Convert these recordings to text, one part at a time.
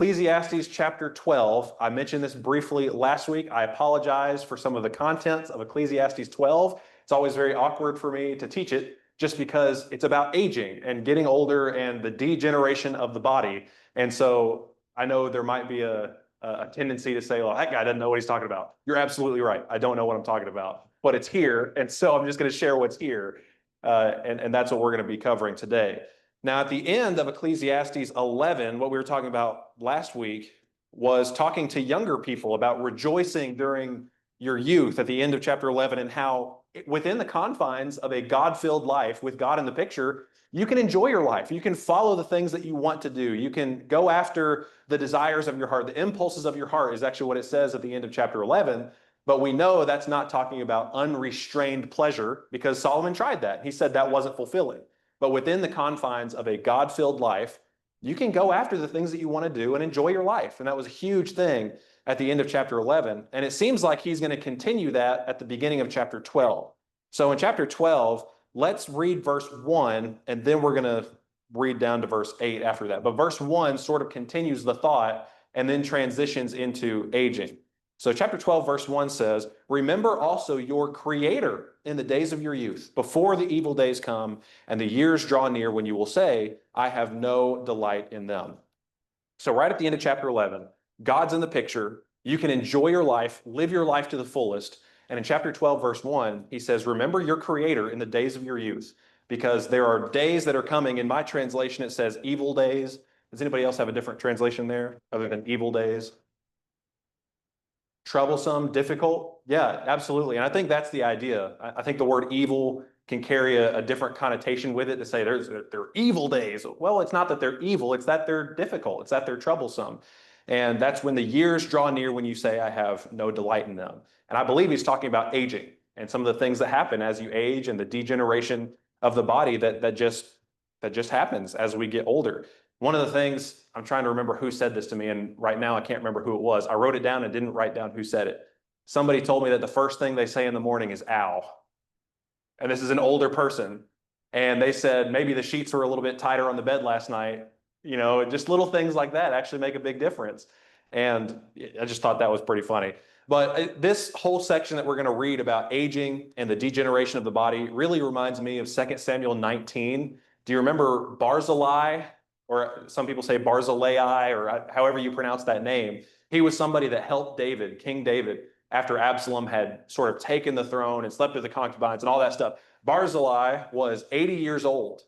Ecclesiastes chapter 12. I mentioned this briefly last week. I apologize for some of the contents of Ecclesiastes 12. It's always very awkward for me to teach it just because it's about aging and getting older and the degeneration of the body. And so I know there might be a tendency to say, well, that guy doesn't know what he's talking about. You're absolutely right. I don't know what I'm talking about, but it's here. And so I'm just going to share what's here. And that's what we're going to be covering today. Now, at the end of Ecclesiastes 11, what we were talking about last week was talking to younger people about rejoicing during your youth at the end of chapter 11 and how within the confines of a God-filled life with God in the picture, you can enjoy your life. You can follow the things that you want to do. You can go after the desires of your heart. The impulses of your heart is actually what it says at the end of chapter 11. But we know that's not talking about unrestrained pleasure because Solomon tried that. He said that wasn't fulfilling. But within the confines of a God-filled life, you can go after the things that you want to do and enjoy your life. And that was a huge thing at the end of chapter 11. And it seems like he's going to continue that at the beginning of chapter 12. So in chapter 12, let's read verse 1, and then we're going to read down to verse 8 after that. But verse 1 sort of continues the thought and then transitions into aging. So chapter 12, verse 1 says, "Remember also your Creator in the days of your youth, before the evil days come and the years draw near when you will say, I have no delight in them." So right at the end of chapter 11, God's in the picture. You can enjoy your life, live your life to the fullest. And in chapter 12, verse 1, he says, "Remember your Creator in the days of your youth," because there are days that are coming. In my translation, it says evil days. Does anybody else have a different translation there other than evil days? Troublesome, difficult? Yeah, absolutely. And I think that's the idea. I think the word evil can carry a different connotation with it to say they're evil days. Well, it's not that they're evil, it's that they're difficult, it's that they're troublesome. And that's when the years draw near when you say, I have no delight in them. And I believe he's talking about aging and some of the things that happen as you age and the degeneration of the body that just happens as we get older. One of the things, I'm trying to remember who said this to me, and right now I can't remember who it was. I wrote it down and didn't write down who said it. Somebody told me that the first thing they say in the morning is ow. And this is an older person. And they said maybe the sheets were a little bit tighter on the bed last night. You know, just little things like that actually make a big difference. And I just thought that was pretty funny. But this whole section that we're going to read about aging and the degeneration of the body really reminds me of 2 Samuel 19. Do you remember Barzillai? Or some people say Barzillai, or however you pronounce that name. He was somebody that helped David, King David, after Absalom had sort of taken the throne and slept with the concubines and all that stuff. Barzillai was 80 years old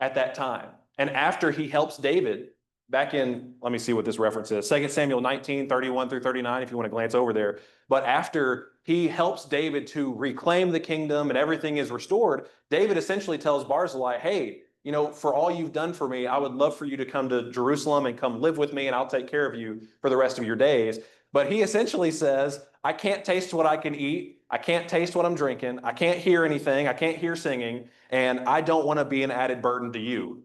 at that time. And after he helps David, back in, let me see what this reference is, 2 Samuel 19, 31 through 39, if you want to glance over there. But after he helps David to reclaim the kingdom and everything is restored, David essentially tells Barzillai, hey, you know, for all you've done for me, I would love for you to come to Jerusalem and come live with me, and I'll take care of you for the rest of your days. But he essentially says, I can't taste what I can eat. I can't taste what I'm drinking. I can't hear anything. I can't hear singing. And I don't want to be an added burden to you.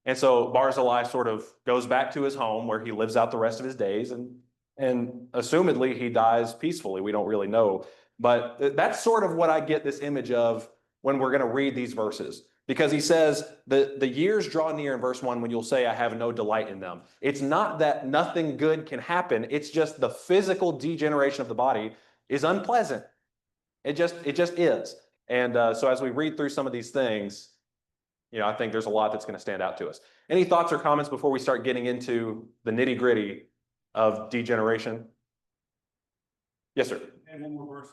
And so Barzillai sort of goes back to his home where he lives out the rest of his days. And assumedly, he dies peacefully. We don't really know. But that's sort of what I get this image of when we're going to read these verses. Because he says the years draw near in verse 1 when you'll say, I have no delight in them. It's not that nothing good can happen. It's just the physical degeneration of the body is unpleasant. It just is. And so as we read through some of these things, you know, I think there's a lot that's going to stand out to us. Any thoughts or comments before we start getting into the nitty gritty of degeneration? Yes, sir. And one more verse,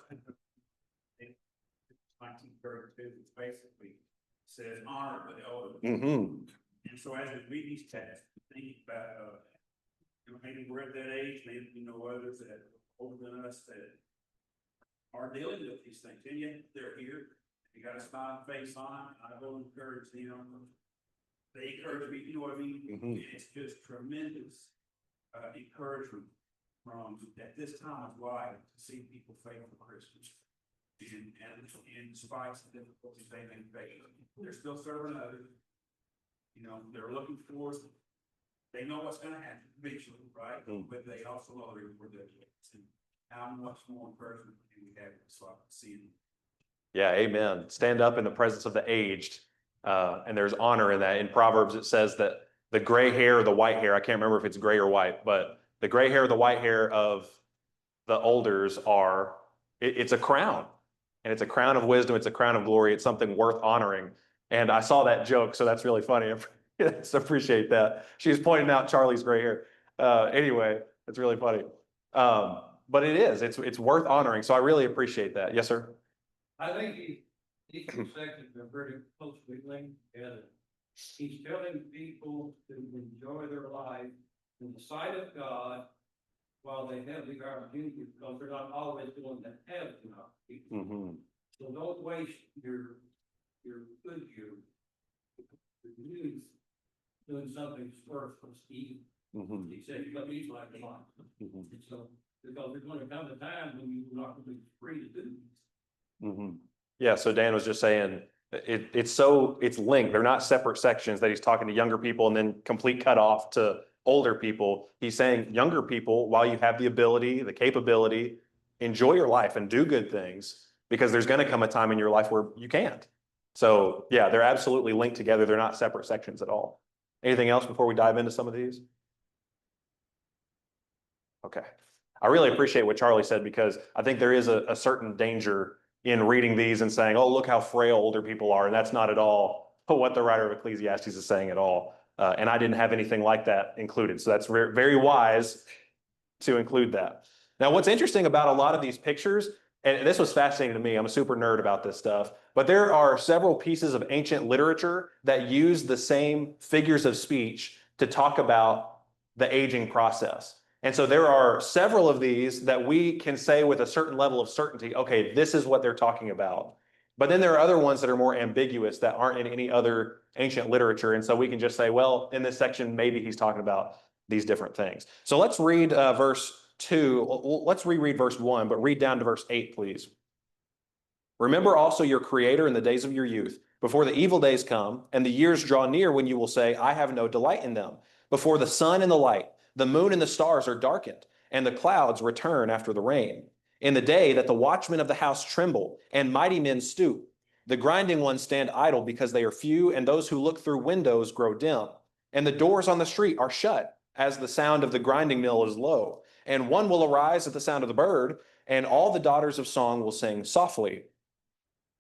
1932, which basically says honor the elders. Mm-hmm. And so as we read these texts, think about, maybe we're at that age, maybe we know others that are older than us that are dealing with these things, and yet they're here. You got a smiling face on. I will encourage them. They encourage me, you know what I mean? Mm-hmm. It's just tremendous encouragement from at this time of life to see people fail for Christmas. And in spite of the difficulties they may face, they're still serving others. You know, they're looking for, they know what's going to happen eventually, right? Mm-hmm. But they also know they're for their kids. And how much more encouragement can we have so I can see them? Yeah, amen. Stand up in the presence of the aged. And there's honor in that. In Proverbs, it says that the gray hair or the white hair, I can't remember if it's gray or white, but the gray hair or the white hair of the elders it's a crown. And it's a crown of wisdom, it's a crown of glory, it's something worth honoring. And I saw that joke, so that's really funny. I appreciate that. She was pointing out Charlie's gray hair. Anyway, it's really funny. But it's worth honoring. So I really appreciate that. Yes, sir. I think these two sections are very closely linked together. He's telling people to enjoy their life in the sight of God while they have the opportunity, because they're not always going to have the opportunity. Mm-hmm. So don't waste your good youth doing something worthless, evil. Mm-hmm. He said, "But he's like a lion." Mm-hmm. So because there's going to come a time when you're not going to be free to do this. Mm-hmm. Yeah, so Dan was just saying it's linked. They're not separate sections that he's talking to younger people and then complete cut off to older people. He's saying younger people, while you have the ability, the capability, enjoy your life and do good things, because there's going to come a time in your life where you can't. So yeah, they're absolutely linked together. They're not separate sections at all. Anything else before we dive into some of these? Okay. I really appreciate what Charlie said, because I think there is a certain danger in reading these and saying, oh, look how frail older people are. And that's not at all what the writer of Ecclesiastes is saying at all. And I didn't have anything like that included. So that's very, very wise to include that. Now, what's interesting about a lot of these pictures, and this was fascinating to me, I'm a super nerd about this stuff, but there are several pieces of ancient literature that use the same figures of speech to talk about the aging process. And so there are several of these that we can say with a certain level of certainty, okay, this is what they're talking about. But then there are other ones that are more ambiguous that aren't in any other ancient literature. And so we can just say, well, in this section, maybe he's talking about these different things. So let's read verse 2. Let's reread verse 1, but read down to verse 8, please. Remember also your Creator in the days of your youth, before the evil days come, and the years draw near when you will say, I have no delight in them. Before the sun and the light, the moon and the stars are darkened, and the clouds return after the rain. In the day that the watchmen of the house tremble, and mighty men stoop, the grinding ones stand idle because they are few, and those who look through windows grow dim. And the doors on the street are shut, as the sound of the grinding mill is low. And one will arise at the sound of the bird, and all the daughters of song will sing softly.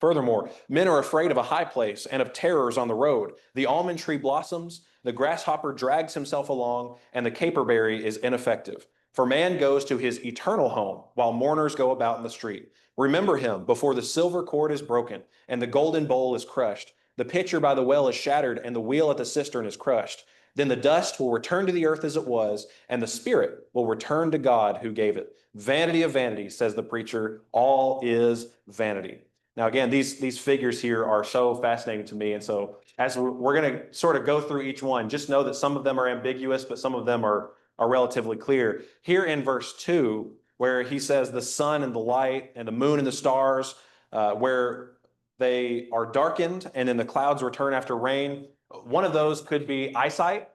Furthermore, men are afraid of a high place and of terrors on the road. The almond tree blossoms, the grasshopper drags himself along, and the caperberry is ineffective. For man goes to his eternal home, while mourners go about in the street. Remember him before the silver cord is broken, and the golden bowl is crushed. The pitcher by the well is shattered, and the wheel at the cistern is crushed. Then the dust will return to the earth as it was, and the spirit will return to God who gave it. Vanity of vanities, says the preacher, all is vanity. Now, again, these figures here are so fascinating to me. And so as we're going to sort of go through each one, just know that some of them are ambiguous, but some of them are relatively clear. Here in verse 2, where he says the sun and the light and the moon and the stars, where they are darkened and then the clouds return after rain. One of those could be eyesight,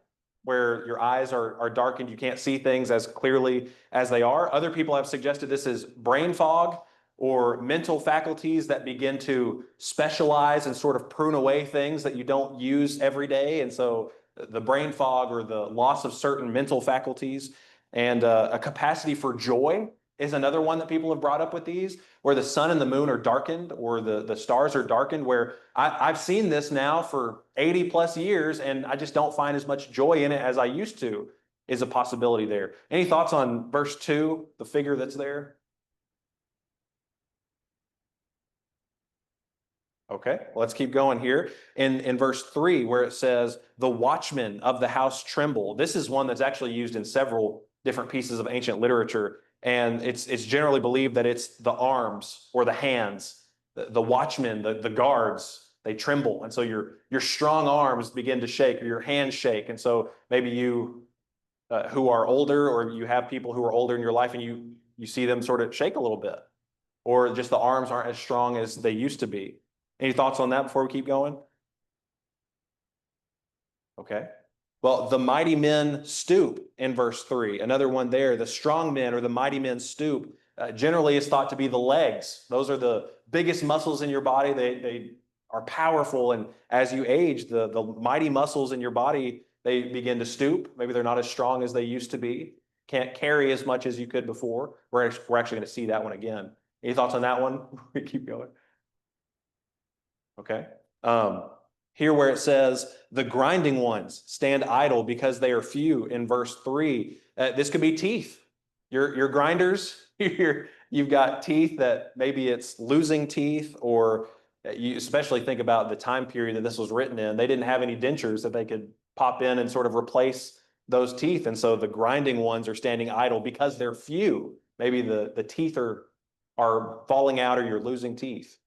where your eyes are darkened. You can't see things as clearly as they are. Other people have suggested this is brain fog, or mental faculties that begin to specialize and sort of prune away things that you don't use every day. And so the brain fog, or the loss of certain mental faculties, and a capacity for joy is another one that people have brought up with these, where the sun and the moon are darkened, or the stars are darkened, where I've seen this now for 80 plus years and I just don't find as much joy in it as I used to, is a possibility there. Any thoughts on verse 2, the figure that's there? Okay, let's keep going here. In verse 3, where it says, the watchmen of the house tremble. This is one that's actually used in several different pieces of ancient literature. And it's generally believed that it's the arms or the hands, the watchmen, the guards, they tremble. And so your strong arms begin to shake, or your hands shake. And so maybe you who are older, or you have people who are older in your life, and you see them sort of shake a little bit, or just the arms aren't as strong as they used to be. Any thoughts on that before we keep going? Okay. Well, the mighty men stoop in verse 3. Another one there, the strong men or the mighty men stoop. Generally is thought to be the legs. Those are the biggest muscles in your body. They are powerful. And as you age, the mighty muscles in your body, They begin to stoop. Maybe they're not as strong as they used to be. Can't carry as much as you could before. We're actually going to see that one again. Any thoughts on that one? We keep going. Okay. Here where it says, the grinding ones stand idle because they are few in verse 3. This could be teeth. Your grinders, you've got teeth that maybe it's losing teeth, or you especially think about the time period that this was written in. They didn't have any dentures that they could pop in and sort of replace those teeth. And so the grinding ones are standing idle because they're few. Maybe the teeth are falling out, or you're losing teeth.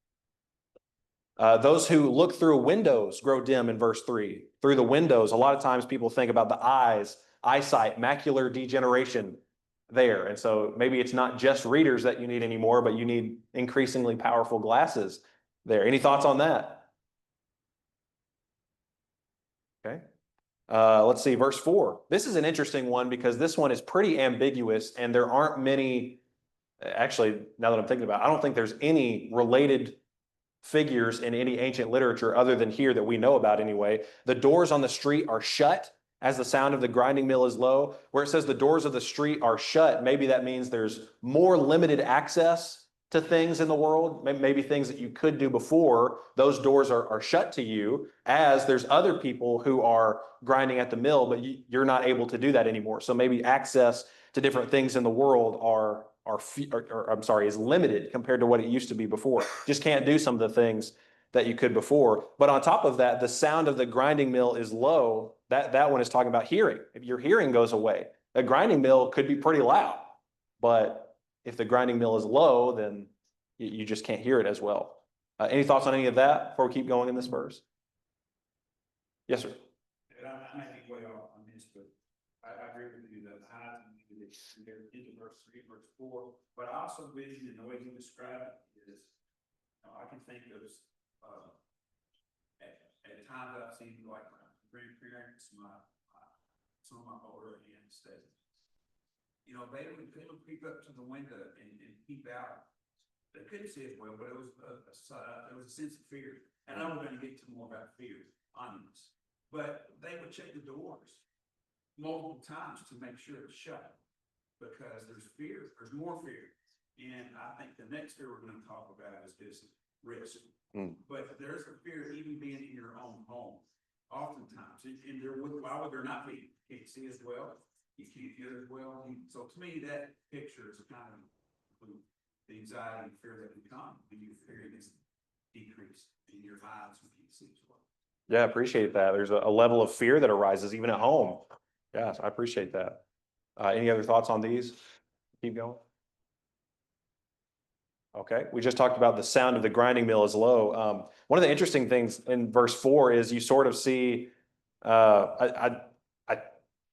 Those who look through windows grow dim in verse 3. Through the windows, a lot of times people think about the eyes, eyesight, macular degeneration there. And so maybe it's not just readers that you need anymore, but you need increasingly powerful glasses there. Any thoughts on that? Okay. Let's see, verse 4. This is an interesting one because this one is pretty ambiguous, and there aren't many, actually, now that I'm thinking about it, I don't think there's any related figures in any ancient literature other than here that we know about anyway. The doors on the street are shut as the sound of the grinding mill is low. Where it says the doors of the street are shut, maybe that means there's more limited access to things in the world. Maybe things that you could do before, those doors are shut to you, as there's other people who are grinding at the mill, but you're not able to do that anymore. So maybe access to different things in the world is limited compared to what it used to be before. Just can't do some of the things that you could before. But on top of that, the sound of the grinding mill is low. That one is talking about hearing. If your hearing goes away, a grinding mill could be pretty loud, but if the grinding mill is low, then you just can't hear it as well. Any thoughts on any of that before we keep going in this verse? Yes, sir. And I may be way off on this, but I agree with you that the highs and they're into verse 3, verse 4. But I also vision in the way you describe it is, I can think of at times I've seen like my grandparents, some of my older ancestors. They would creep up to the window and peep out. They couldn't see as well, but it was a sense of fear. And I know we're going to get to more about fear on this. But they would check the doors multiple times to make sure it's shut, because there's fear, there's more fear. And I think the next fear we're going to talk about is this risk. But there's a fear even being in your own home, oftentimes. And why would there not be? You can't see as well, you can't hear as well. So to me, that picture is kind of the anxiety and fear that become when you fear this decrease in your eyes when you see as well. Yeah, I appreciate that. There's a level of fear that arises even at home. Yes, I appreciate that. Any other thoughts on these? Keep going. Okay, we just talked about the sound of the grinding mill is low. One of the interesting things in verse 4 is you sort of see, I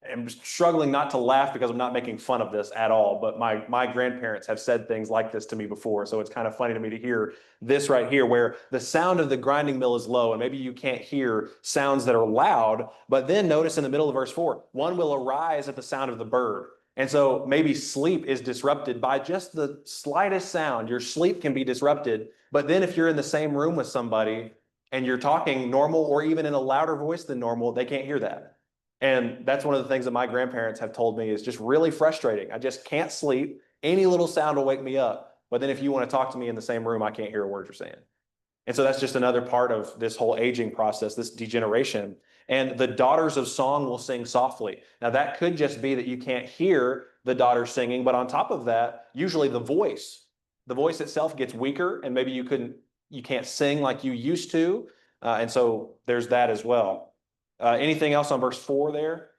am struggling not to laugh because I'm not making fun of this at all, but my grandparents have said things like this to me before, so it's kind of funny to me to hear this right here, where the sound of the grinding mill is low, and maybe you can't hear sounds that are loud, but then notice in the middle of verse 4, one will arise at the sound of the bird. And so maybe sleep is disrupted by just the slightest sound. Your sleep can be disrupted. But then if you're in the same room with somebody and you're talking normal or even in a louder voice than normal, they can't hear that. And that's one of the things that my grandparents have told me is just really frustrating. I just can't sleep. Any little sound will wake me up. But then if you want to talk to me in the same room, I can't hear a word you're saying. And so that's just another part of this whole aging process, this degeneration. And the daughters of song will sing softly. Now that could just be that you can't hear the daughters singing, but on top of that, usually the voice itself gets weaker, and maybe you can't sing like you used to. And so there's that as well. Anything else on verse 4 there?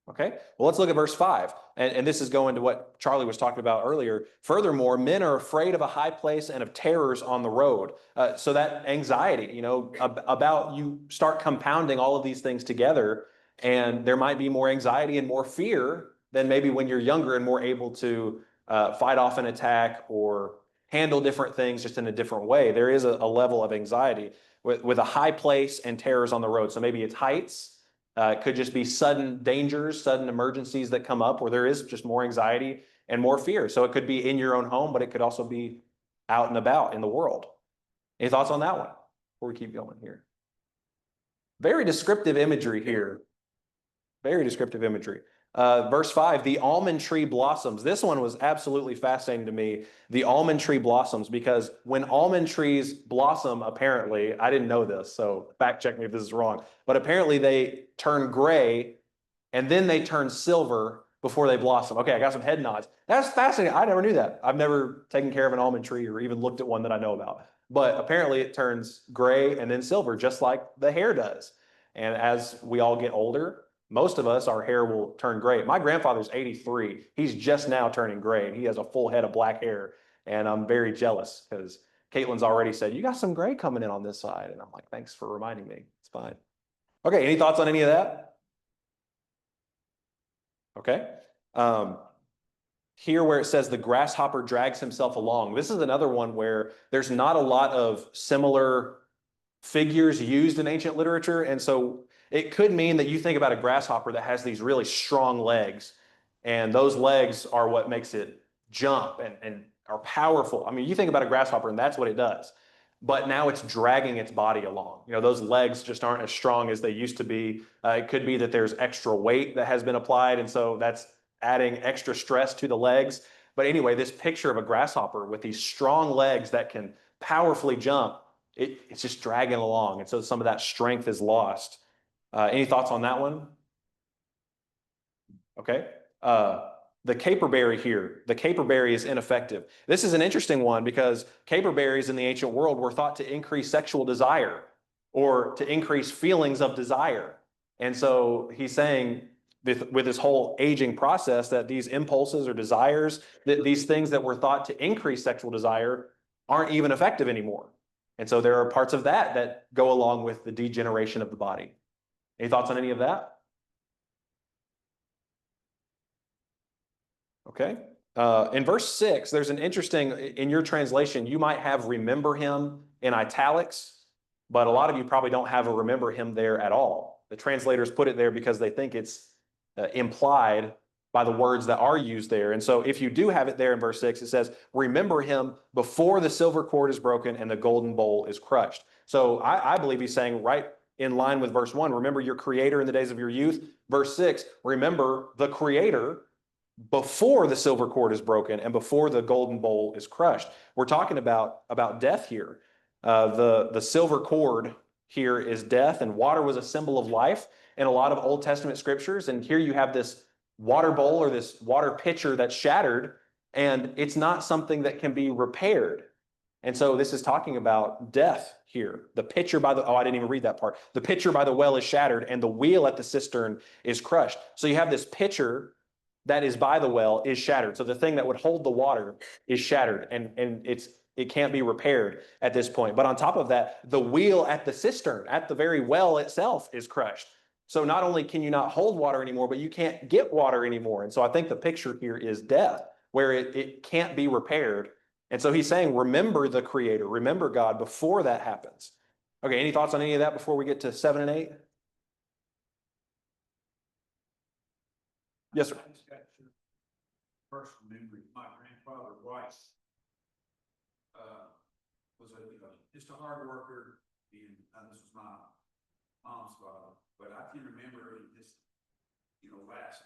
Okay, well, let's look at verse 5. And this is going to what Charlie was talking about earlier. Furthermore, men are afraid of a high place and of terrors on the road. So that anxiety, about you start compounding all of these things together, and there might be more anxiety and more fear than maybe when you're younger and more able to fight off an attack or handle different things just in a different way. There is a level of anxiety with a high place and terrors on the road. So maybe it's heights. It could just be sudden dangers, sudden emergencies that come up where there is just more anxiety and more fear. So it could be in your own home, but it could also be out and about in the world. Any thoughts on that one before we keep going here? Very descriptive imagery here. Very descriptive imagery. Verse 5, the almond tree blossoms. This one was absolutely fascinating to me. The almond tree blossoms, because when almond trees blossom, apparently, I didn't know this, so fact check me if this is wrong, but apparently they turn gray and then they turn silver before they blossom. Okay, I got some head nods. That's fascinating. I never knew that. I've never taken care of an almond tree or even looked at one that I know about. But apparently it turns gray and then silver, just like the hair does. And as we all get older, most of us, our hair will turn gray. My grandfather's 83. He's just now turning gray, and he has a full head of black hair. And I'm very jealous because Caitlin's already said, you got some gray coming in on this side. And I'm like, thanks for reminding me. It's fine. Okay, any thoughts on any of that? Okay. Here where it says the grasshopper drags himself along, this is another one where there's not a lot of similar figures used in ancient literature. And so it could mean that you think about a grasshopper that has these really strong legs, and those legs are what makes it jump and are powerful. I mean, you think about a grasshopper and that's what it does. But now it's dragging its body along. You know, those legs just aren't as strong as they used to be. It could be that there's extra weight that has been applied, and so that's adding extra stress to the legs. But anyway, this picture of a grasshopper with these strong legs that can powerfully jump, it's just dragging along. And so some of that strength is lost. Any thoughts on that one? Okay. The caperberry here, the caperberry is ineffective. This is an interesting one because caperberries in the ancient world were thought to increase sexual desire or to increase feelings of desire. And so he's saying with this whole aging process that these impulses or desires, that these things that were thought to increase sexual desire aren't even effective anymore. And so there are parts of that that go along with the degeneration of the body. Any thoughts on any of that? Okay. In verse 6, there's an interesting, in your translation, you might have remember him in italics, but a lot of you probably don't have a remember him there at all. The translators put it there because they think it's implied by the words that are used there. And so if you do have it there in verse 6, it says, remember him before the silver cord is broken and the golden bowl is crushed. So I believe he's saying right in line with verse 1, remember your creator in the days of your youth. Verse 6, remember the creator before the silver cord is broken and before the golden bowl is crushed. We're talking about death here. The silver cord here is death, and water was a symbol of life in a lot of Old Testament scriptures. And here you have this water bowl or this water pitcher that's shattered, and it's not something that can be repaired. And so this is talking about death here. The pitcher by the, oh, I didn't even read that part. The pitcher by the well is shattered, and the wheel at the cistern is crushed. So you have this pitcher that is by the well is shattered. So the thing that would hold the water is shattered, and it can't be repaired at this point. But on top of that, the wheel at the cistern, at the very well itself, is crushed. So not only can you not hold water anymore, but you can't get water anymore. And so I think the picture here is death, where it can't be repaired. And so he's saying, remember the Creator, remember God before that happens. Okay, any thoughts on any of that before we get to 7 and 8? Yes, sir. I just got your personal memory. My grandfather Weiss was just a hard worker, and this was my mom's father. But I can remember just, last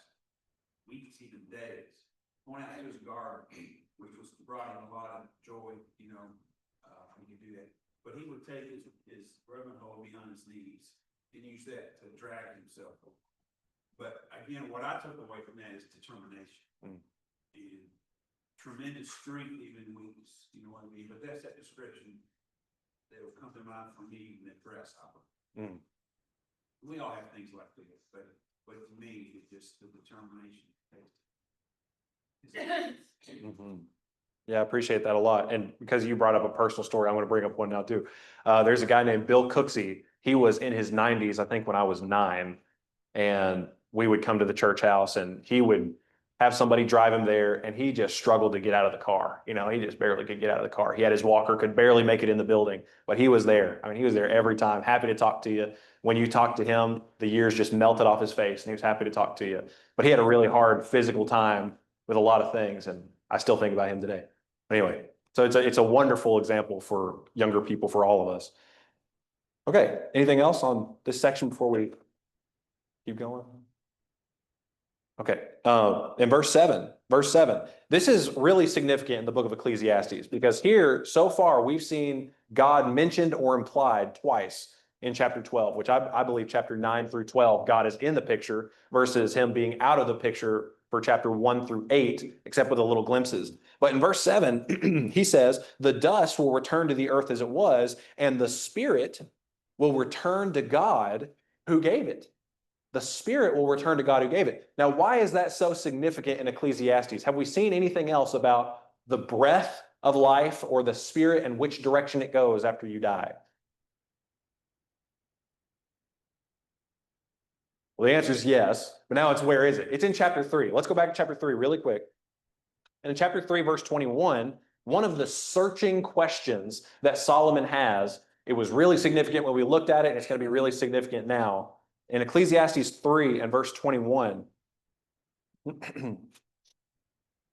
weeks, even days, going out to his garden, which was brought him a lot of joy, when you do that. But he would take his rubbing hole beyond his knees and use that to drag himself. But again, what I took away from that is determination and tremendous strength, even in weakness. You know what I mean? But that's that description that will come to mind for me in that grasshopper. We all have things like this, but for me, it's just the determination. Yeah, I appreciate that a lot. And because you brought up a personal story, I'm going to bring up one now too. There's a guy named Bill Cooksey. He was in his 90s, I think, when I was 9. And we would come to the church house and he would have somebody drive him there, and he just struggled to get out of the car. He just barely could get out of the car. He had his walker, could barely make it in the building, but he was there. I mean, he was there every time, happy to talk to you. When you talked to him, the years just melted off his face and he was happy to talk to you. But he had a really hard physical time with a lot of things, and I still think about him today. Anyway, so it's a wonderful example for younger people, for all of us. Okay, anything else on this section before we keep going? Okay, in verse 7, this is really significant in the book of Ecclesiastes because here, so far, we've seen God mentioned or implied twice in chapter 12, which I believe chapter 9 through 12, God is in the picture versus him being out of the picture for chapter 1 through 8, except with the little glimpses. But in verse 7, he says, the dust will return to the earth as it was, and the spirit will return to God who gave it. The spirit will return to God who gave it. Now, why is that so significant in Ecclesiastes? Have we seen anything else about the breath of life or the spirit and which direction it goes after you die? Well, the answer is yes, but now it's where is it? It's in chapter 3. Let's go back to chapter 3 really quick. And in chapter 3, verse 21, one of the searching questions that Solomon has, it was really significant when we looked at it, and it's going to be really significant now. In Ecclesiastes 3 and verse 21,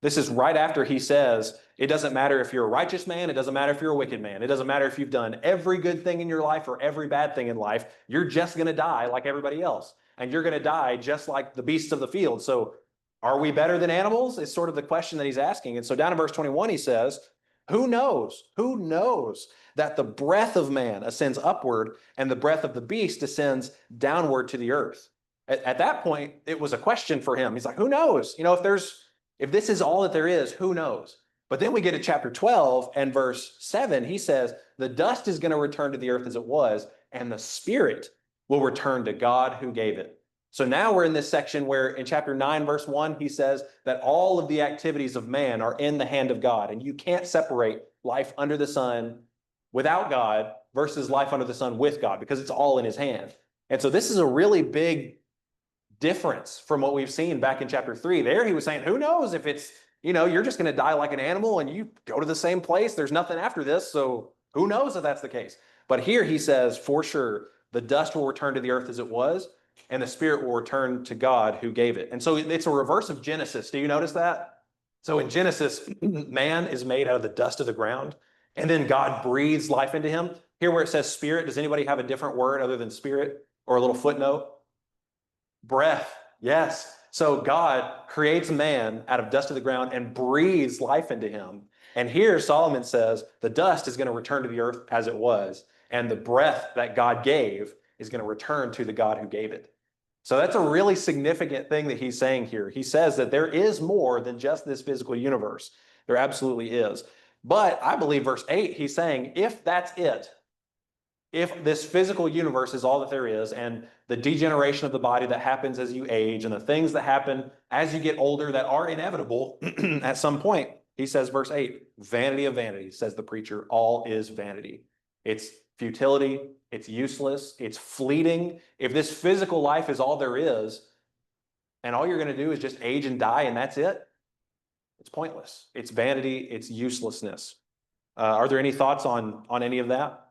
this is right after he says, it doesn't matter if you're a righteous man, it doesn't matter if you're a wicked man, it doesn't matter if you've done every good thing in your life or every bad thing in life, you're just going to die like everybody else. And you're going to die just like the beasts of the field. So are we better than animals? Is sort of the question that he's asking. And so down in verse 21, he says, who knows? Who knows that the breath of man ascends upward and the breath of the beast descends downward to the earth? At that point, it was a question for him. He's like, who knows? If this is all that there is, who knows? But then we get to chapter 12 and verse 7, he says, the dust is going to return to the earth as it was, and the spirit will return to God who gave it. So now we're in this section where in chapter 9, verse 1, he says that all of the activities of man are in the hand of God, and you can't separate life under the sun without God versus life under the sun with God because it's all in his hand. And so this is a really big difference from what we've seen back in chapter 3. There he was saying, who knows if it's, you're just going to die like an animal and you go to the same place. There's nothing after this. So who knows if that's the case? But here he says, for sure, the dust will return to the earth as it was, and the spirit will return to God who gave it. And so it's a reverse of Genesis. Do you notice that? So in Genesis, man is made out of the dust of the ground, and then God breathes life into him. Here where it says spirit, does anybody have a different word other than spirit or a little footnote? Breath, yes. So God creates man out of dust of the ground and breathes life into him. And here Solomon says the dust is going to return to the earth as it was, and the breath that God gave is going to return to the God who gave it. So that's a really significant thing that he's saying here. He says that there is more than just this physical universe. There absolutely is. But I believe verse 8, he's saying, if that's it, if this physical universe is all that there is, and the degeneration of the body that happens as you age, and the things that happen as you get older that are inevitable at some point, he says, verse 8, vanity of vanity, says the preacher, all is vanity. It's futility, it's useless, it's fleeting. If this physical life is all there is, and all you're going to do is just age and die, and that's it, it's pointless. It's vanity, it's uselessness. Are there any thoughts on any of that?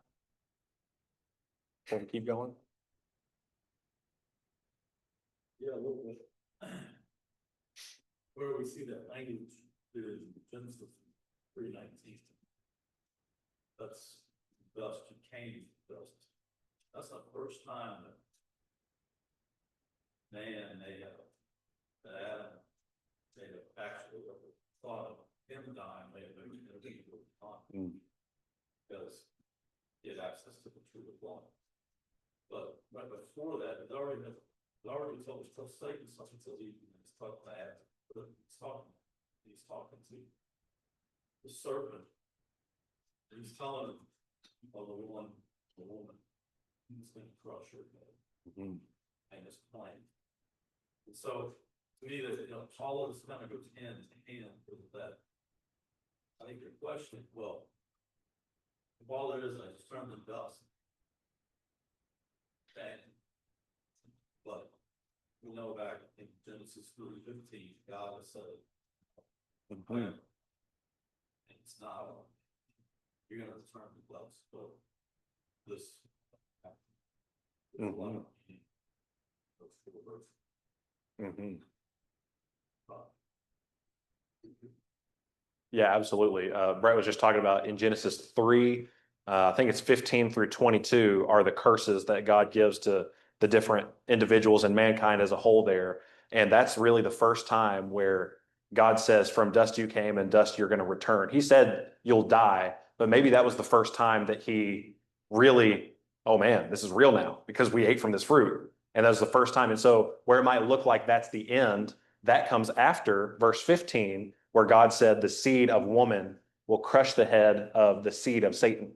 Before we keep going? Yeah, a little bit. Where we see that language is Genesis 3:19. That's dust, you came dust. That's the first time that man, that Adam, they have actually ever thought of him dying, they have been on. Because he had access to the truth of life. But right before that, it already told Satan something to leave. He's talking to Adam. He's talking to the serpent. And he's telling him of the woman, who's going to crush her head. And his plan. And so to me, that all of this kind of goes hand in hand with that. I think your question, well, if all there is, I just turn to dust. But we know back in Genesis 3:15, God has said, and it's not, you're going to return to dust. But this, Yeah, absolutely. Brett was just talking about in Genesis 3, I think it's 15 through 22 are the curses that God gives to the different individuals and mankind as a whole there. And that's really the first time where God says, from dust you came and dust you're going to return. He said you'll die, but maybe that was the first time that he really, oh man, this is real now because we ate from this fruit. And that was the first time. And so where it might look like that's the end, that comes after verse 15, where God said the seed of woman will crush the head of the seed of Satan.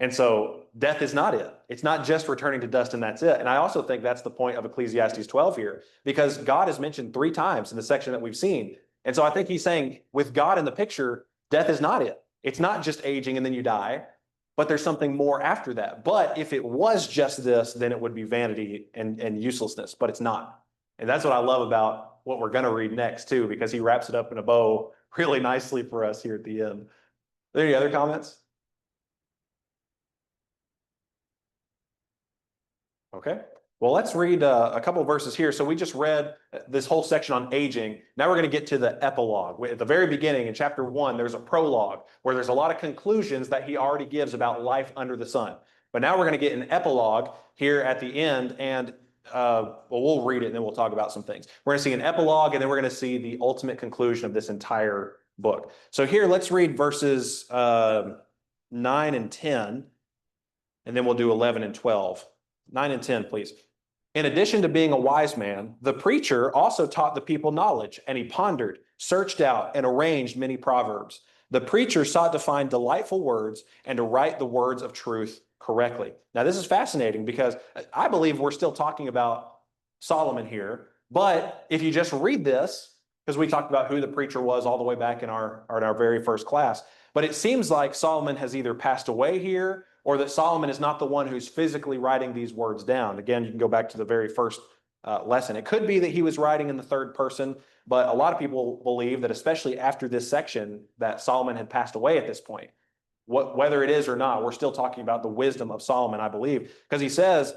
And so death is not it. It's not just returning to dust and that's it. And I also think that's the point of Ecclesiastes 12 here, because God is mentioned 3 times in the section that we've seen. And so I think he's saying with God in the picture, death is not it. It's not just aging and then you die, but there's something more after that. But if it was just this, then it would be vanity and uselessness, but it's not. And that's what I love about what we're going to read next too, because he wraps it up in a bow really nicely for us here at the end. Are there any other comments? Okay. Well, let's read a couple of verses here. So we just read this whole section on aging. Now we're going to get to the epilogue. At the very beginning in chapter 1, there's a prologue where there's a lot of conclusions that he already gives about life under the sun. But now we're going to get an epilogue here at the end, and well, we'll read it and then we'll talk about some things. We're going to see an epilogue, and then we're going to see the ultimate conclusion of this entire book. So here, let's read verses 9 and 10, and then we'll do 11 and 12. 9 and 10, please. In addition to being a wise man, the preacher also taught the people knowledge, and he pondered, searched out, and arranged many proverbs. The preacher sought to find delightful words and to write the words of truth correctly. Now, this is fascinating because I believe we're still talking about Solomon here, but if you just read this, because we talked about who the preacher was all the way back in our very first class, but it seems like Solomon has either passed away here or that Solomon is not the one who's physically writing these words down. Again, you can go back to the very first lesson. It could be that he was writing in the third person, but a lot of people believe that especially after this section that Solomon had passed away at this point. Whether it is or not, we're still talking about the wisdom of Solomon, I believe, because he says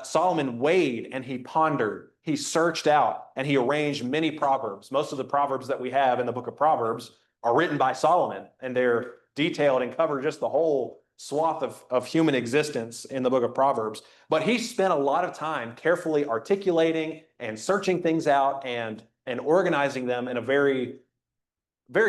Solomon weighed and he pondered, he searched out, and he arranged many proverbs. Most of the proverbs that we have in the book of Proverbs are written by Solomon, and they're detailed and cover just the whole swath of human existence in the book of Proverbs. But he spent a lot of time carefully articulating and searching things out and organizing them in a very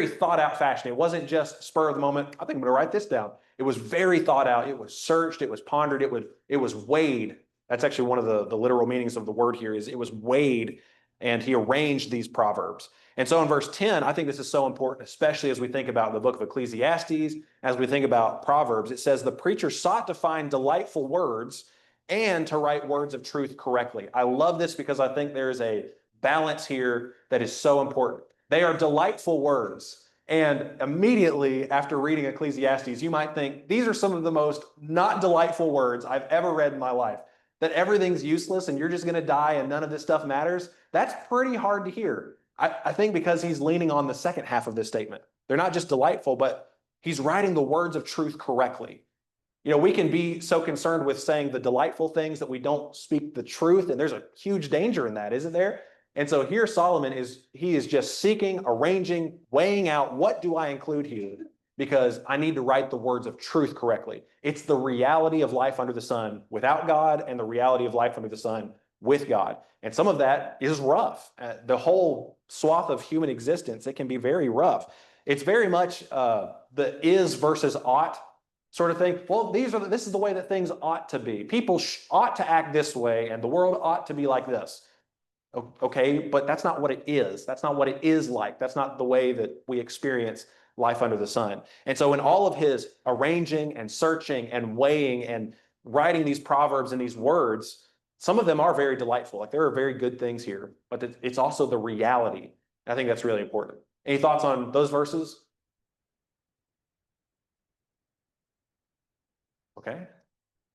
thought out fashion. It wasn't just spur of the moment. I think I'm going to write this down. It was very thought out. It was searched. It was pondered. It was weighed. That's actually one of the literal meanings of the word here is it was weighed, and he arranged these proverbs. And so in verse 10, I think this is so important, especially as we think about the book of Ecclesiastes, as we think about Proverbs. It says the preacher sought to find delightful words and to write words of truth correctly. I love this because I think there is a balance here that is so important. They are delightful words. And immediately after reading Ecclesiastes, you might think, these are some of the most not delightful words I've ever read in my life. That everything's useless and you're just going to die and none of this stuff matters. That's pretty hard to hear. I think because he's leaning on the second half of this statement. They're not just delightful, but he's writing the words of truth correctly. You know, we can be so concerned with saying the delightful things that we don't speak the truth, and there's a huge danger in that, isn't there? And so here Solomon is just seeking, arranging, weighing out, what do I include here? Because I need to write the words of truth correctly. It's the reality of life under the sun without God and the reality of life under the sun with God. And some of that is rough. The whole swath of human existence, it can be very rough. It's very much the is versus ought sort of thing. Well, this is the way that things ought to be. People ought to act this way, and the world ought to be like this. Okay, but that's not what it is. That's not what it is like. That's not the way that we experience life under the sun. And so in all of his arranging and searching and weighing and writing these proverbs and these words, some of them are very delightful. Like there are very good things here, but it's also the reality. I think that's really important. Any thoughts on those verses? Okay.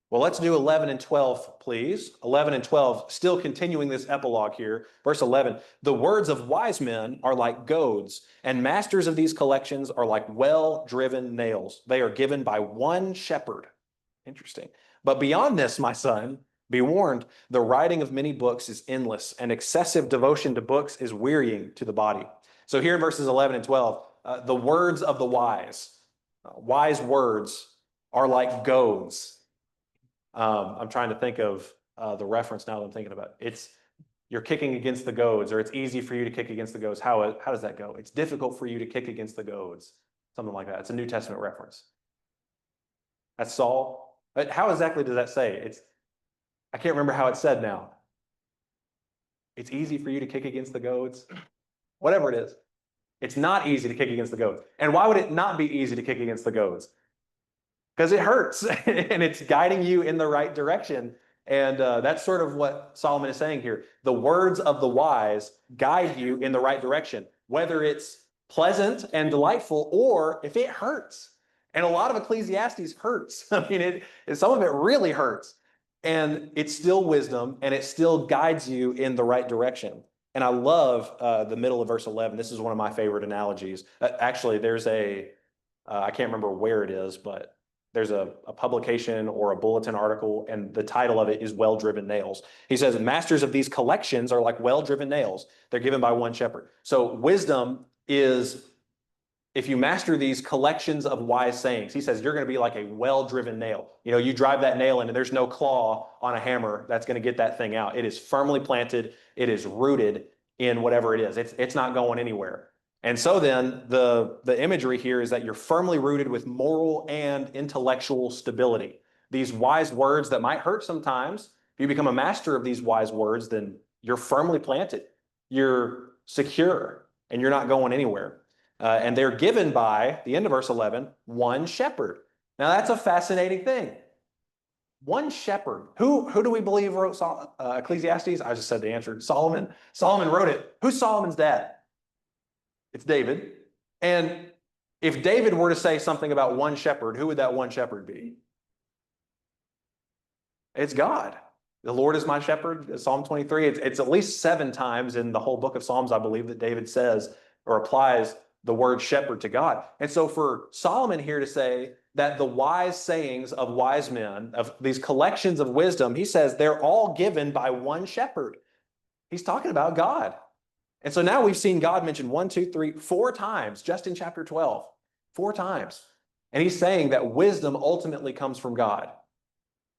Well, let's do 11 and 12, please. 11 and 12, still continuing this epilogue here. Verse 11, the words of wise men are like goads, and masters of these collections are like well-driven nails. They are given by one shepherd. Interesting. But beyond this, my son, be warned, the writing of many books is endless, and excessive devotion to books is wearying to the body. So here in verses 11 and 12, the words of the wise words are like goads. I'm trying to think of the reference now that I'm thinking about it. It's you're kicking against the goads, or it's easy for you to kick against the goads. How does that go? It's difficult for you to kick against the goads. Something like that. It's a New Testament reference. That's Saul. But how exactly does that say? I can't remember how it's said now. It's easy for you to kick against the goads. Whatever it is. It's not easy to kick against the goads. And why would it not be easy to kick against the goads? Because it hurts and it's guiding you in the right direction. And that's sort of what Solomon is saying here. The words of the wise guide you in the right direction, whether it's pleasant and delightful or if it hurts. And a lot of Ecclesiastes hurts. I mean, some of it really hurts. And it's still wisdom and it still guides you in the right direction. And I love the middle of verse 11. This is one of my favorite analogies. Actually, there's I can't remember where it is, but there's a publication or a bulletin article, and the title of it is Well-Driven Nails. He says, masters of these collections are like well-driven nails. They're given by one shepherd. So wisdom is, if you master these collections of wise sayings, he says, you're going to be like a well-driven nail. You know, you drive that nail in and there's no claw on a hammer that's going to get that thing out. It is firmly planted. It is rooted in whatever it is. It's not going anywhere. And so then the imagery here is that you're firmly rooted with moral and intellectual stability. These wise words that might hurt sometimes, if you become a master of these wise words, then you're firmly planted. You're secure and you're not going anywhere. And they're given by, the end of verse 11, one shepherd. Now that's a fascinating thing. One shepherd. Who do we believe wrote Ecclesiastes? I just said the answer. Solomon. Solomon wrote it. Who's Solomon's dad? It's David. And if David were to say something about one shepherd, who would that one shepherd be? It's God. The Lord is my shepherd, Psalm 23. It's at least 7 times in the whole book of Psalms, I believe, that David says or applies the word shepherd to God. And so for Solomon here to say that the wise sayings of wise men, of these collections of wisdom, he says they're all given by one shepherd. He's talking about God. And so now we've seen God mentioned 1, 2, 3, 4 times just in chapter 12. 4 times. And he's saying that wisdom ultimately comes from God.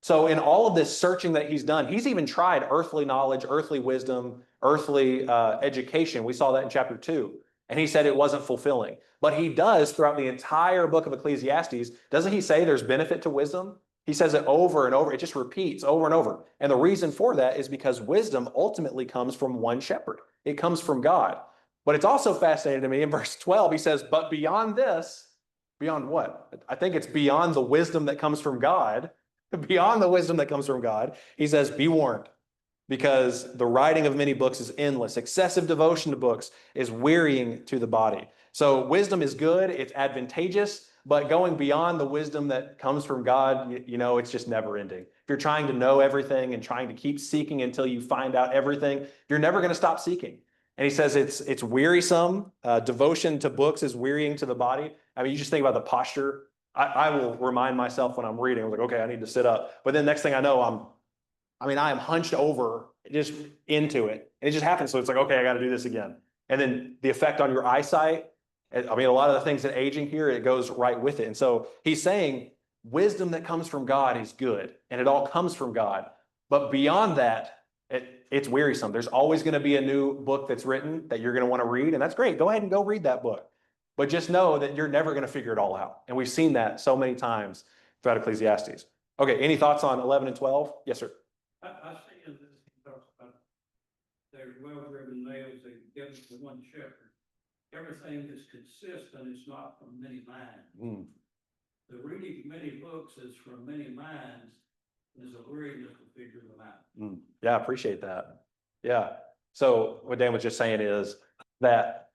So in all of this searching that he's done, he's even tried earthly knowledge, earthly wisdom, earthly education. We saw that in chapter 2. And he said it wasn't fulfilling. But he does throughout the entire book of Ecclesiastes. Doesn't he say there's benefit to wisdom? He says it over and over. It just repeats over and over. And the reason for that is because wisdom ultimately comes from one shepherd. It comes from God. But it's also fascinating to me in verse 12, he says, but beyond this, beyond what? I think it's beyond the wisdom that comes from God. Beyond the wisdom that comes from God, he says, be warned, because the writing of many books is endless. Excessive devotion to books is wearying to the body. So wisdom is good, it's advantageous, but going beyond the wisdom that comes from God, you know, it's just never ending. If you're trying to know everything and trying to keep seeking until you find out everything, you're never going to stop seeking. And he says it's wearisome. Devotion to books is wearying to the body. I mean, you just think about the posture. I will remind myself when I'm reading, I'm like, okay, I need to sit up. But then next thing I know, I am hunched over just into it. And it just happens. So it's like, okay, I got to do this again. And then the effect on your eyesight, I mean, a lot of the things in aging here, it goes right with it. And so he's saying wisdom that comes from God is good, and it all comes from God. But beyond that, it's wearisome. There's always going to be a new book that's written that you're going to want to read, and that's great. Go ahead and go read that book. But just know that you're never going to figure it all out. And we've seen that so many times throughout Ecclesiastes. Okay, any thoughts on 11 and 12? Yes, sir. I see in this, he talks about their well-driven nails, they give it to one shepherd. Everything is consistent, it's not from many minds. The reading many books is from many minds, there's a weariness to figure them out. Yeah, I appreciate that. Yeah. So what Dan was just saying is that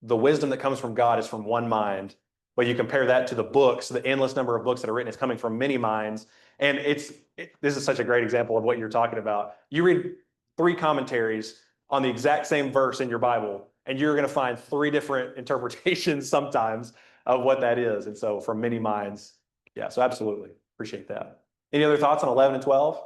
the wisdom that comes from God is from one mind, but you compare that to the books, the endless number of books that are written is coming from many minds. And this is such a great example of what you're talking about. You read 3 commentaries on the exact same verse in your Bible, and you're going to find 3 different interpretations sometimes of what that is. And so from many minds. Yeah, so absolutely. Appreciate that. Any other thoughts on 11 and 12?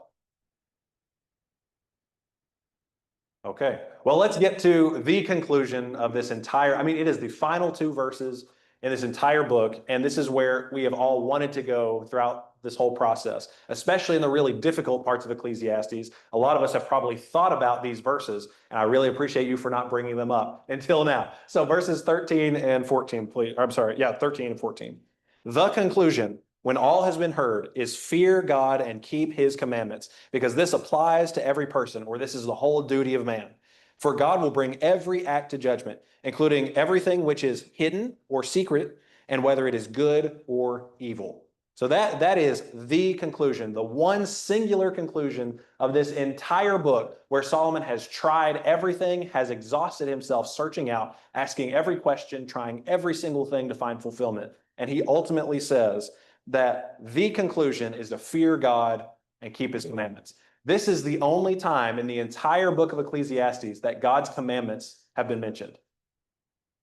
Okay, well, let's get to the conclusion of this entire, I mean, it is the final 2 verses in this entire book. And this is where we have all wanted to go throughout this whole process, especially in the really difficult parts of Ecclesiastes. A lot of us have probably thought about these verses, and I really appreciate you for not bringing them up until now. So verses 13 and 14, please. I'm sorry. Yeah, 13 and 14. The conclusion, when all has been heard, is fear God and keep his commandments, because this applies to every person, or this is the whole duty of man. For God will bring every act to judgment, including everything which is hidden or secret, and whether it is good or evil. So that is the conclusion, the one singular conclusion of this entire book, where Solomon has tried everything, has exhausted himself searching out, asking every question, trying every single thing to find fulfillment. And he ultimately says that the conclusion is to fear God and keep his commandments. This is the only time in the entire book of Ecclesiastes that God's commandments have been mentioned.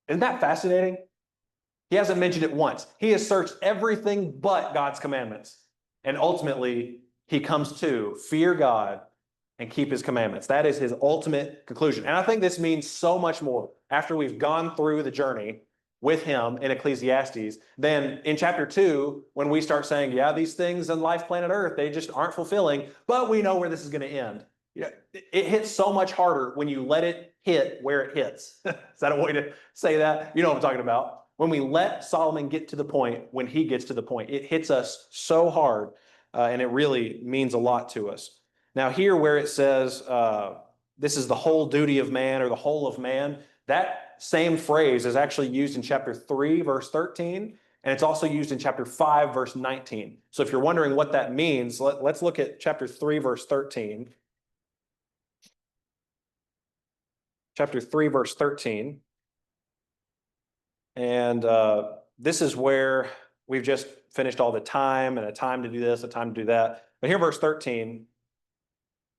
Isn't that fascinating? He hasn't mentioned it once. He has searched everything but God's commandments. And ultimately, he comes to fear God and keep his commandments. That is his ultimate conclusion. And I think this means so much more after we've gone through the journey with him in Ecclesiastes than in chapter 2, when we start saying, yeah, these things in life, planet Earth, they just aren't fulfilling, but we know where this is going to end. Yeah, it hits so much harder when you let it hit where it hits. Is that a way to say that? You know what I'm talking about. When we let Solomon get to the point, when he gets to the point, it hits us so hard, and it really means a lot to us. Now here where it says, this is the whole duty of man, or the whole of man, that same phrase is actually used in chapter 3, verse 13, and it's also used in chapter 5, verse 19. So if you're wondering what that means, let's look at chapter 3, verse 13. Chapter 3, verse 13. And this is where we've just finished all the time, and a time to do this, a time to do that. But here, verse 13,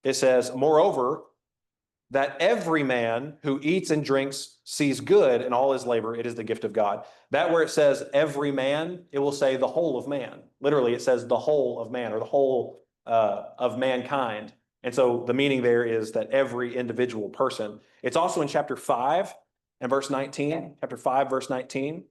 it says, moreover, that every man who eats and drinks sees good in all his labor, it is the gift of God. That where it says every man, it will say the whole of man. Literally, it says the whole of man, or the whole of mankind. And so the meaning there is that every individual person. It's also in chapter 5 and verse 19, chapter 5, verse 19.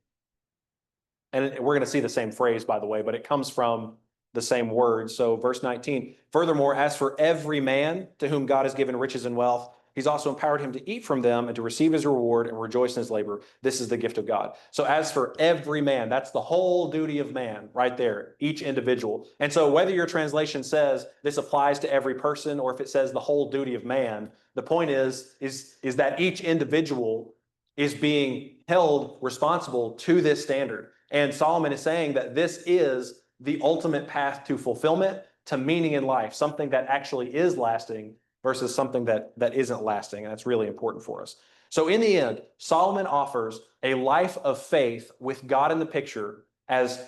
And we're going to see the same phrase, by the way, but it comes from the same word. So verse 19, furthermore, as for every man to whom God has given riches and wealth, he's also empowered him to eat from them and to receive his reward and rejoice in his labor. This is the gift of God. So as for every man, that's the whole duty of man right there, each individual. And so whether your translation says this applies to every person, or if it says the whole duty of man, the point is that each individual is being held responsible to this standard. And Solomon is saying that this is the ultimate path to fulfillment, to meaning in life, something that actually is lasting versus something that isn't lasting. And that's really important for us. So in the end, Solomon offers a life of faith with God in the picture as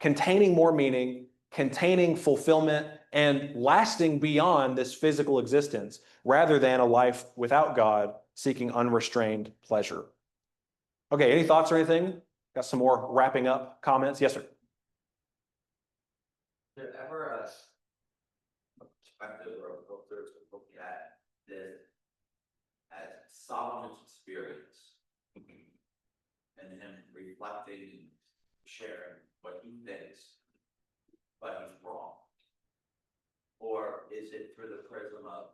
containing more meaning, containing fulfillment, and lasting beyond this physical existence, rather than a life without God seeking unrestrained pleasure. Okay, any thoughts or anything? Got some more wrapping up comments? Yes, sir. Is there ever a perspective or a filter to look at this as Solomon's experience and him reflecting and sharing what he thinks, but he's wrong? Or is it through the prism of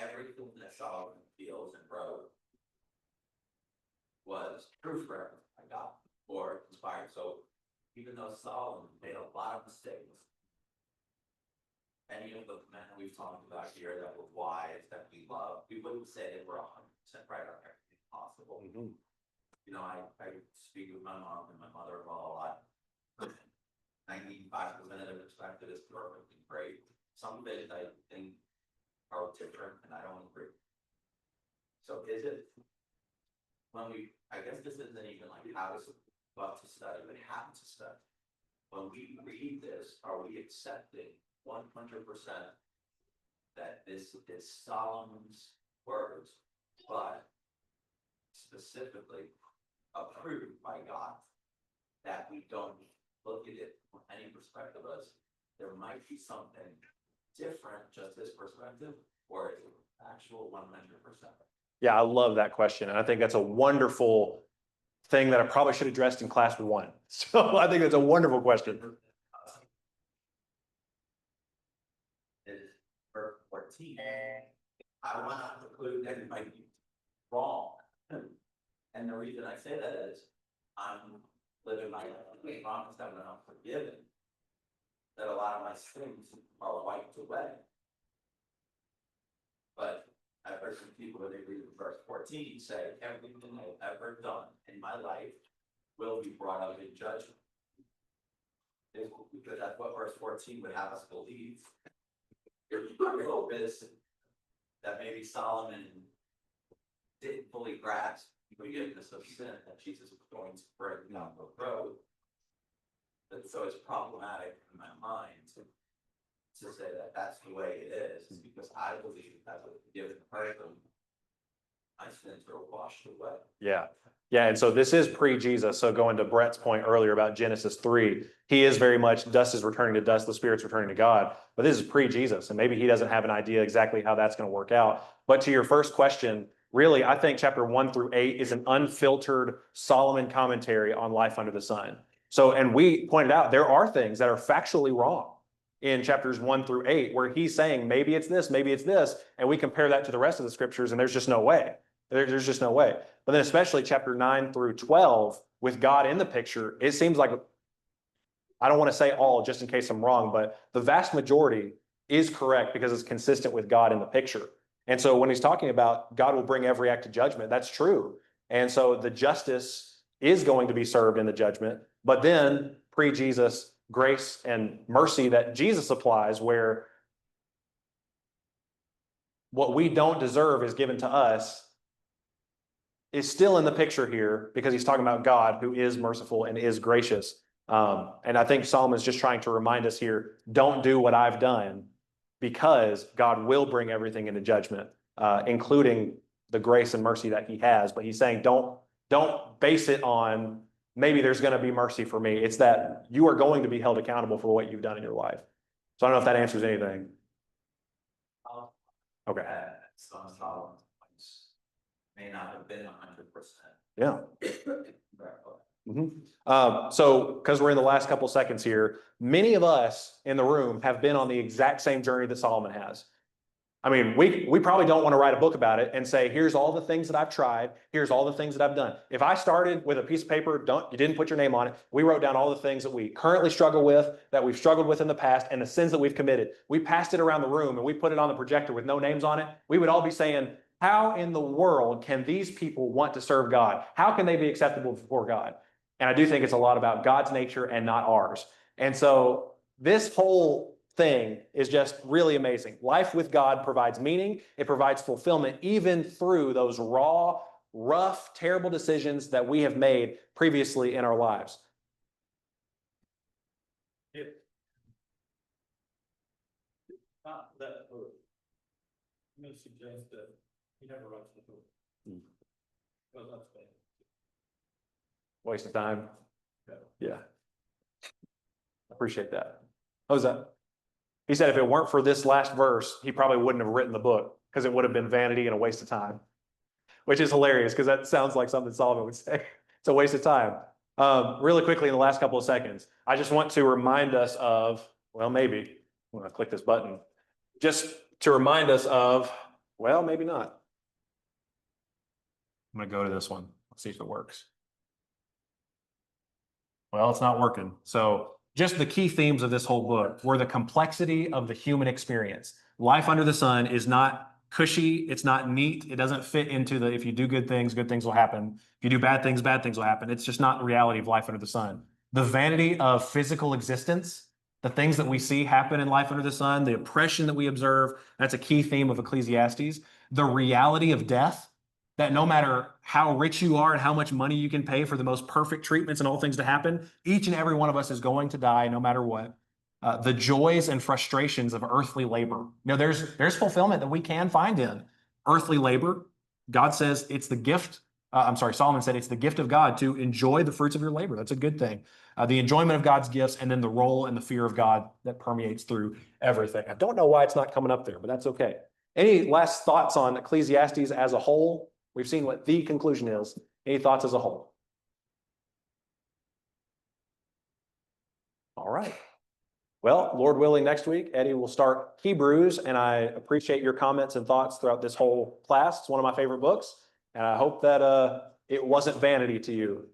everything that Solomon feels and wrote was true for him by God or inspired? So even though Solomon made a lot of mistakes, any of the men we've talked about here that were wise, that we love, we wouldn't say they were 100% right on everything possible. Mm-hmm. You know, I speak with my mom and my mother-in-law a lot. 95% of their perspective is perfect and great. Some of it I think are different, and I don't agree. So is it, when we, I guess this isn't even like how to, what to study, but how to study. When we read this, are we accepting 100% that this is Solomon's words, but specifically approved by God, that we don't look at it from any perspective as there might be something different, just this perspective, or is it actual 100%? Yeah, I love that question. And I think that's a wonderful thing that I probably should have addressed in class 1. So I think that's a wonderful question. Is verse 14. I want to conclude that it might be wrong. And the reason I say that is, I'm living my life, promise that when I'm forgiven, that a lot of my sins are wiped away. But I've heard some people, when they read verse 14, say, everything I've ever done in my life will be brought up in judgment. Because that's what verse 14 would have us believe. Your hope is that maybe Solomon didn't fully grasp the forgiveness of sin that Jesus was going to bring down the road. And so it's problematic in my mind to say that that's the way it is, because I believe that with a forgiven person, my sins are washed away. Yeah. Yeah. And so this is pre-Jesus. So going to Brett's point earlier about Genesis 3, he is very much dust is returning to dust, the spirit's returning to God. But this is pre-Jesus. And maybe he doesn't have an idea exactly how that's going to work out. But to your first question, really, I think chapter 1 through 8 is an unfiltered Solomon commentary on life under the sun. So, and we pointed out there are things that are factually wrong in chapters 1 through 8, where he's saying maybe it's this, and we compare that to the rest of the scriptures, and there's just no way. There's just no way. But then especially chapter 9 through 12, with God in the picture, it seems like, I don't want to say all just in case I'm wrong, but the vast majority is correct because it's consistent with God in the picture. And so when he's talking about God will bring every act to judgment, that's true. And so the justice is going to be served in the judgment, but then pre-Jesus, grace and mercy that Jesus applies, where what we don't deserve is given to us, is still in the picture here, because he's talking about God who is merciful and is gracious. And I think Solomon's just trying to remind us here, don't do what I've done, because God will bring everything into judgment, including the grace and mercy that he has. But he's saying, don't base it on maybe there's going to be mercy for me. It's that you are going to be held accountable for what you've done in your life. So I don't know if that answers anything. Okay. Some Solomon's points may not have been 100%. Yeah. So, because we're in the last couple seconds here, many of us in the room have been on the exact same journey that Solomon has. I mean, we probably don't want to write a book about it and say, here's all the things that I've tried, here's all the things that I've done. If I started with a piece of paper, you didn't put your name on it, we wrote down all the things that we currently struggle with, that we've struggled with in the past, and the sins that we've committed. We passed it around the room and we put it on the projector with no names on it. We would all be saying, how in the world can these people want to serve God? How can they be acceptable before God? And I do think it's a lot about God's nature and not ours. And so this whole thing is just really amazing. Life with God provides meaning. It provides fulfillment, even through those raw, rough, terrible decisions that we have made previously in our lives. Not that book. I'm going to suggest that he never writes the book. Because that's bad. Waste of time. Yeah. Appreciate that. How's that? He said if it weren't for this last verse, he probably wouldn't have written the book, because it would have been vanity and a waste of time, which is hilarious because that sounds like something Solomon would say. It's a waste of time. Really quickly in the last couple of seconds, I just want to remind us of, well, maybe I'm going to click this button, just to remind us of, well, maybe not. I'm going to go to this one. Let's see if it works. Well, it's not working. So just the key themes of this whole book were the complexity of the human experience. Life under the sun is not cushy. It's not neat. It doesn't fit into the, if you do good things will happen. If you do bad things will happen. It's just not the reality of life under the sun. The vanity of physical existence, the things that we see happen in life under the sun, the oppression that we observe, that's a key theme of Ecclesiastes. The reality of death, that no matter how rich you are and how much money you can pay for the most perfect treatments and all things to happen, each and every one of us is going to die no matter what. The joys and frustrations of earthly labor. There's fulfillment that we can find in earthly labor. God says it's the gift. Solomon said it's the gift of God to enjoy the fruits of your labor. That's a good thing. The enjoyment of God's gifts, and then the role and the fear of God that permeates through everything. I don't know why it's not coming up there, but that's okay. Any last thoughts on Ecclesiastes as a whole? We've seen what the conclusion is. Any thoughts as a whole? All right. Well, Lord willing, next week, Eddie will start Hebrews, and I appreciate your comments and thoughts throughout this whole class. It's one of my favorite books, and I hope that it wasn't vanity to you.